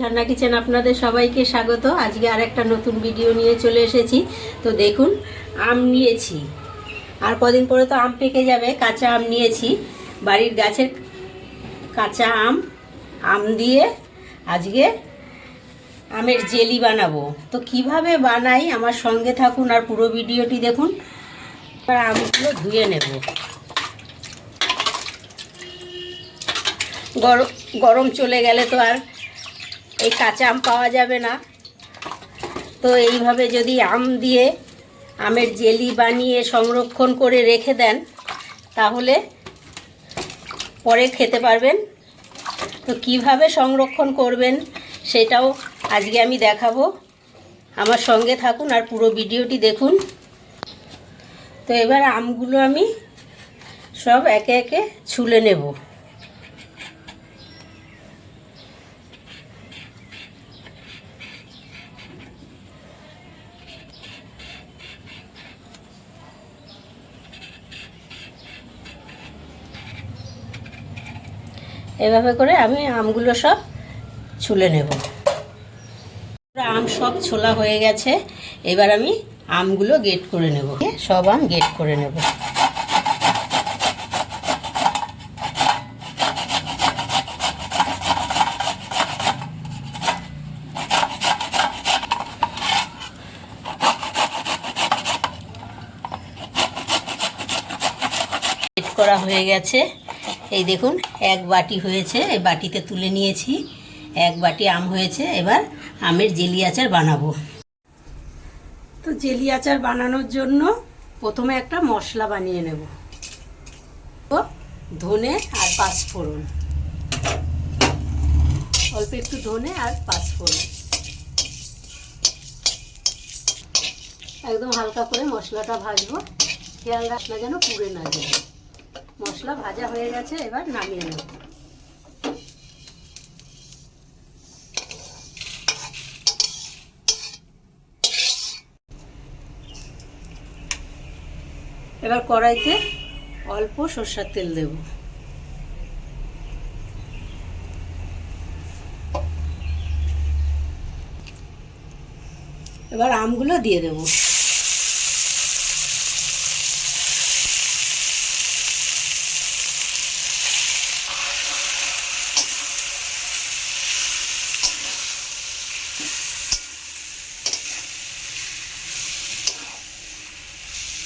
ঝর্ণা kitchen আপনাদের সবাইকে স্বাগত। আজকে আরেকটা নতুন ভিডিও নিয়ে চলে এসেছি। তো দেখুন, আম নিয়েছি, আর কদিন পরে তো আম পেকে যাবে। কাঁচা আম নিয়েছি, বাড়ির গাছের কাঁচা আম দিয়ে আজকে আমের জেলি বানাবো। তো কিভাবে বানাই আমার সঙ্গে থাকুন আর পুরো ভিডিওটি দেখুন। আমগুলো ধুয়ে নেব। গরম চলে গেলে তো আর এই কাঁচা আম পাওয়া যাবে না। তো এইভাবে যদি আম দিয়ে আমের জেলি বানিয়ে সংরক্ষণ করে রেখে দেন তাহলে পরে খেতে পারবেন। তো কিভাবে সংরক্ষণ করবেন সেটাও আজকে আমি দেখাবো। আমার সঙ্গে থাকুন আর পুরো ভিডিওটি দেখুন। তো এবার আমগুলো আমি সব একে একে ছুলে নেব। এভাবে করে আমি আমগুলো সব ছুলে নেব। আম সব ছোলা হয়ে গেছে, এবার আমি আমগুলো গ্রেট করে নেব। সব আম গ্রেট করে নেব। গ্রেট করা হয়ে গেছে। এই দেখুন, এক বাটি হয়েছে, এই বাটিতে তুলে নিয়েছি। এক বাটি আম হয়েছে। এবার আমের জেলি আচার বানাবো। তো জেলি আচার বানানোর জন্য প্রথমে একটা মশলা বানিয়ে নেব। তো ধনে আর পাঁচফোড়ন, অল্প একটু ধনে আর পাঁচফোড়ন, একদম হালকা করে মশলাটা ভাজবো। খেয়াল রাখনা যেন পুড়ে না যায়। মশলা ভাজা হয়ে গেছে, এবার নামিয়ে নেব। এবার কড়াইতে অল্প সরষের তেল দেব। এবার আমগুলো দিয়ে দেব।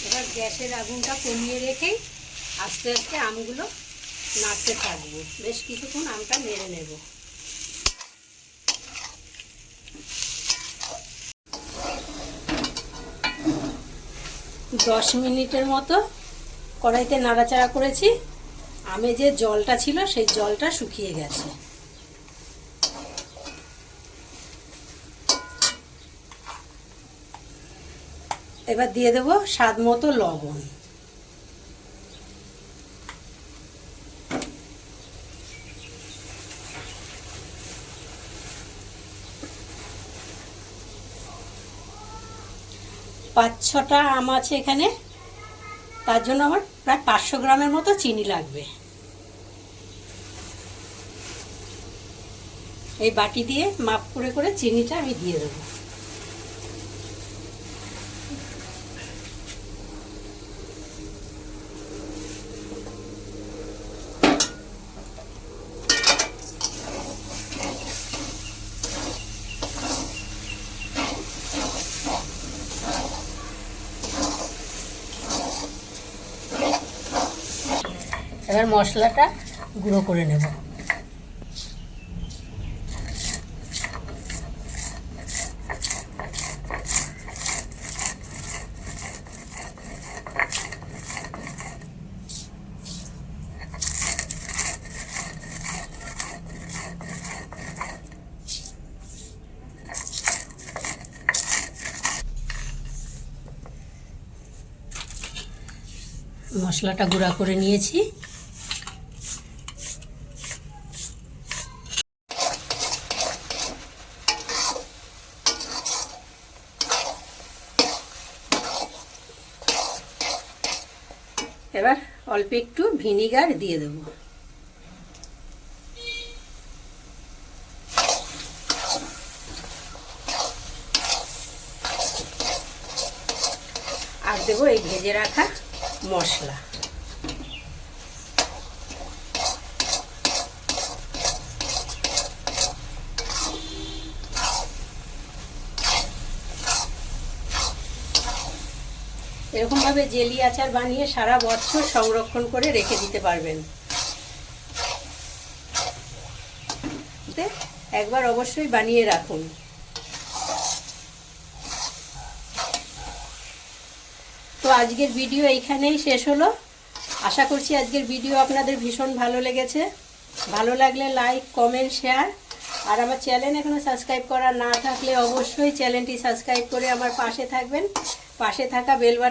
এবার গ্যাসের আগুনটা কমিয়ে রেখেই আস্তে আস্তে আমগুলো নাড়তে থাকবো। বেশ কিছুক্ষণ আমটা নেড়ে নেব। দশ মিনিটের মতো কড়াইতে নাড়াচাড়া করেছি। আমে যে জলটা ছিল সেই জলটা শুকিয়ে গেছে। এবার দিয়ে দেব স্বাদ মতো লবণ। পাঁচ ছটা আম আছে এখানে, তার জন্য আমার প্রায় 500 গ্রামের মতো চিনি লাগবে। এই বাটি দিয়ে মাপ করে করে চিনিটা আমি দিয়ে দেবো। এবার মশলাটা গুঁড়ো করে নেব। মশলাটা গুঁড়া করে নিয়েছি। এবার অল্প একটু ভিনিগার দিয়ে দেব। দেবো এই ভেজে রাখা মশলা। এরকমভাবে জেলি আচার বানিয়ে সারা বছর সংরক্ষণ করে রেখে দিতে পারবেন। একবার অবশ্যই বানিয়ে রাখুন। তো আজকের ভিডিও এইখানেই শেষ হলো। আশা করছি আজকের ভিডিও আপনাদের ভীষণ ভালো লেগেছে। ভালো লাগলে লাইক, কমেন্ট, শেয়ার, আর আমার চ্যানেল এখনো সাবস্ক্রাইব করা না থাকলে অবশ্যই চ্যানেলটি সাবস্ক্রাইব করে আমার পাশে থাকবেন। পাশে থাকা বেল বাটন